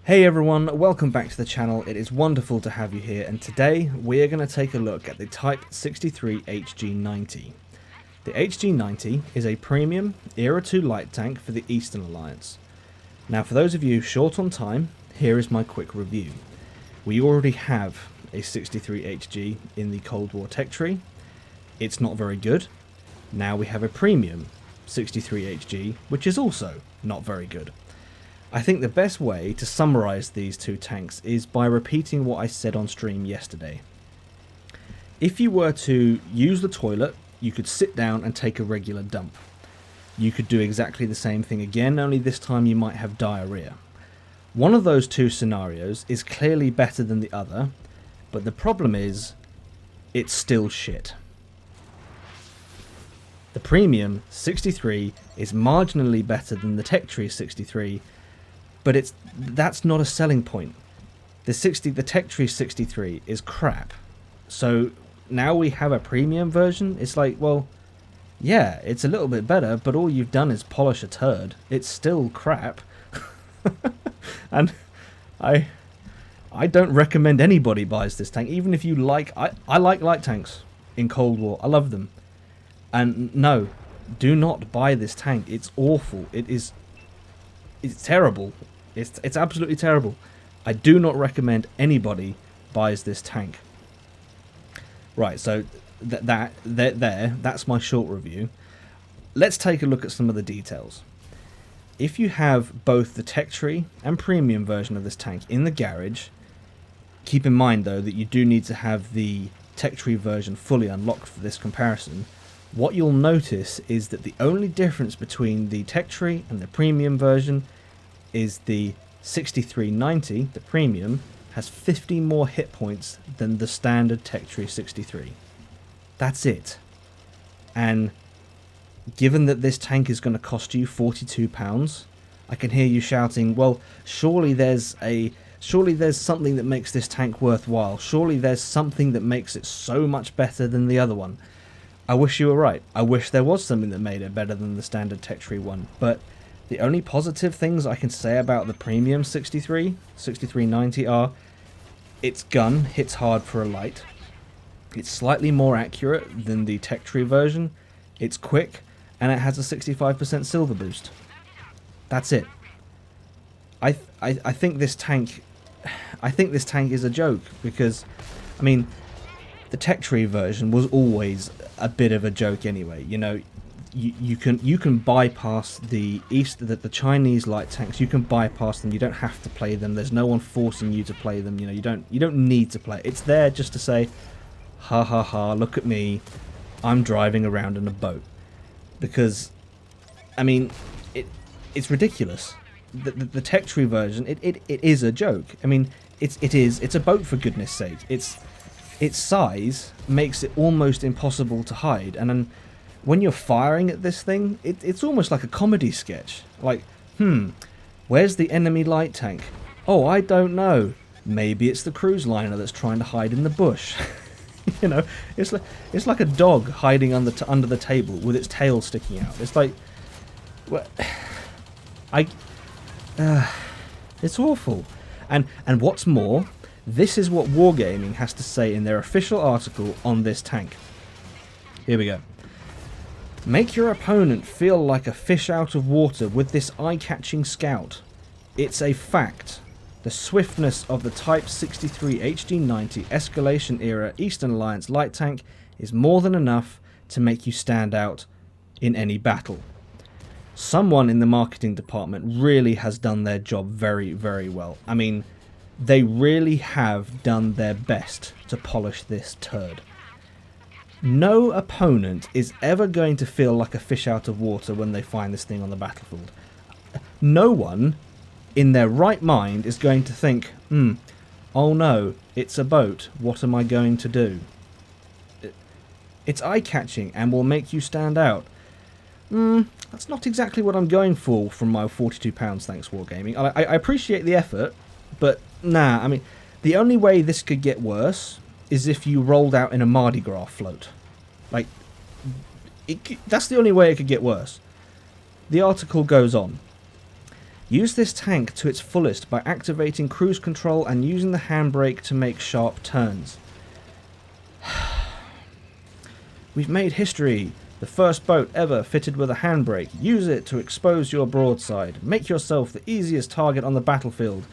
Hey everyone, welcome back to the channel. It is wonderful to have you here, and today we are going to take a look at the Type 63 HG90. The HG90 is a premium Era 2 light tank for the Eastern Alliance. Now for those of you short on time, here is my quick review. We already have a 63 HG in the Cold War tech tree. It's not very good. Now we have a premium 63 HG, which is also not very good. I think the best way to summarise these two tanks is by repeating what I said on stream yesterday. If you were to use the toilet, you could sit down and take a regular dump. You could do exactly the same thing again, only this time you might have diarrhea. One of those two scenarios is clearly better than the other, but the problem is, it's still shit. The premium 63 is marginally better than the tech tree 63, but that's not a selling point. The tech tree 63 is crap. So now we have a premium version. It's like, well, yeah, it's a little bit better, but all you've done is polish a turd. It's still crap. And I don't recommend anybody buys this tank, even if you like. I like light tanks in Cold War. I love them. And no, do not buy this tank. It's awful. It's terrible. It's absolutely terrible. I do not recommend anybody buys this tank. Right, so that's my short review. Let's take a look at some of the details. If you have both the tech tree and premium version of this tank in the garage, keep in mind though that you do need to have the tech tree version fully unlocked for this comparison. What you'll notice is that the only difference between the tech tree and the premium version is the 6390, the premium, has 50 more hit points than the standard tech tree 63. That's it. And given that this tank is going to cost you £42, I can hear you shouting, well, surely there's something that makes this tank worthwhile. Surely there's something that makes it so much better than the other one. I wish you were right. I wish there was something that made it better than the standard tech tree one, but the only positive things I can say about the premium 6390 are its gun hits hard for a light, it's slightly more accurate than the tech tree version, it's quick, and it has a 65% silver boost. That's it. I think this tank is a joke because, I mean, the tech tree version was always a bit of a joke anyway. You know, you can bypass the Chinese light tanks. You can bypass them. You don't have to play them. There's no one forcing you to play them. You know, you don't need to play. It's there just to say, ha ha ha, look at me, I'm driving around in a boat. Because, I mean, it's ridiculous. The tech tree version, it is a joke. I mean, it's a boat, for goodness sake. Its size makes it almost impossible to hide, and then when you're firing at this thing, it's almost like a comedy sketch. Like, where's the enemy light tank? Oh, I don't know. Maybe it's the cruise liner that's trying to hide in the bush. You know, it's like a dog hiding under the table with its tail sticking out. It's like, well, it's awful. And what's more, this is what Wargaming has to say in their official article on this tank. Here we go. Make your opponent feel like a fish out of water with this eye-catching scout. It's a fact. The swiftness of the Type 63 HG90 Escalation Era Eastern Alliance light tank is more than enough to make you stand out in any battle. Someone in the marketing department really has done their job very, very well. I mean, they really have done their best to polish this turd. No opponent is ever going to feel like a fish out of water when they find this thing on the battlefield. No one in their right mind is going to think, oh no, it's a boat, what am I going to do? It's eye-catching and will make you stand out. That's not exactly what I'm going for from my £42, thanks Wargaming. I appreciate the effort, but nah, I mean, the only way this could get worse is if you rolled out in a Mardi Gras float. Like, that's the only way it could get worse. The article goes on. Use this tank to its fullest by activating cruise control and using the handbrake to make sharp turns. We've made history. The first boat ever fitted with a handbrake. Use it to expose your broadside. Make yourself the easiest target on the battlefield.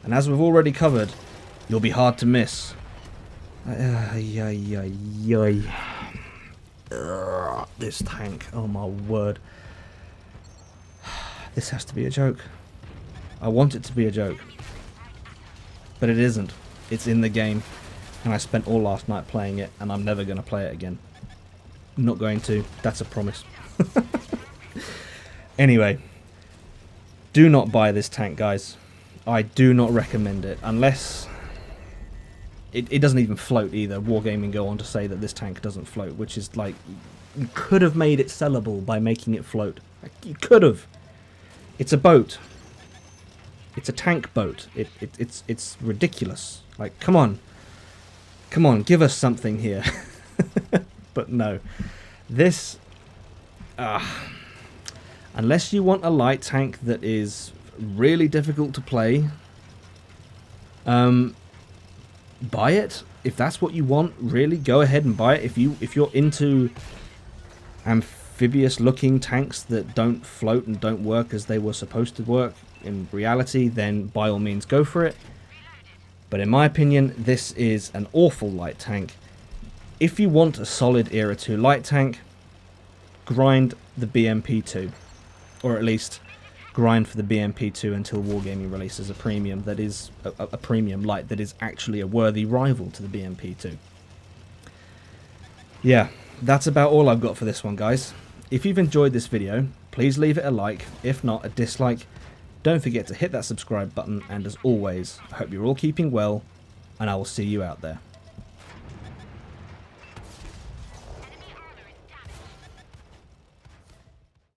And as we've already covered, you'll be hard to miss. This tank, oh my word. This has to be a joke. I want it to be a joke. But it isn't. It's in the game. And I spent all last night playing it, and I'm never going to play it again. Not going to. That's a promise. Anyway, do not buy this tank, guys. I do not recommend it, unless... It doesn't even float either. Wargaming go on to say that this tank doesn't float, which is like... You could have made it sellable by making it float. Like, you could have. It's a boat. It's a tank boat. It's ridiculous. Like, come on. Come on, give us something here. But no. This... unless you want a light tank that is really difficult to play, buy it. If that's what you want, really, go ahead and buy it. If you're into amphibious looking tanks that don't float and don't work as they were supposed to work in reality, then by all means go for it. But in my opinion, this is an awful light tank. If you want a solid Era 2 light tank, grind the BMP2. Or at least grind for the BMP2 until Wargaming releases a premium that is a premium light that is actually a worthy rival to the BMP2. Yeah, that's about all I've got for this one, guys. If you've enjoyed this video, please leave it a like, if not a dislike. Don't forget to hit that subscribe button, and as always, I hope you're all keeping well, and I will see you out there.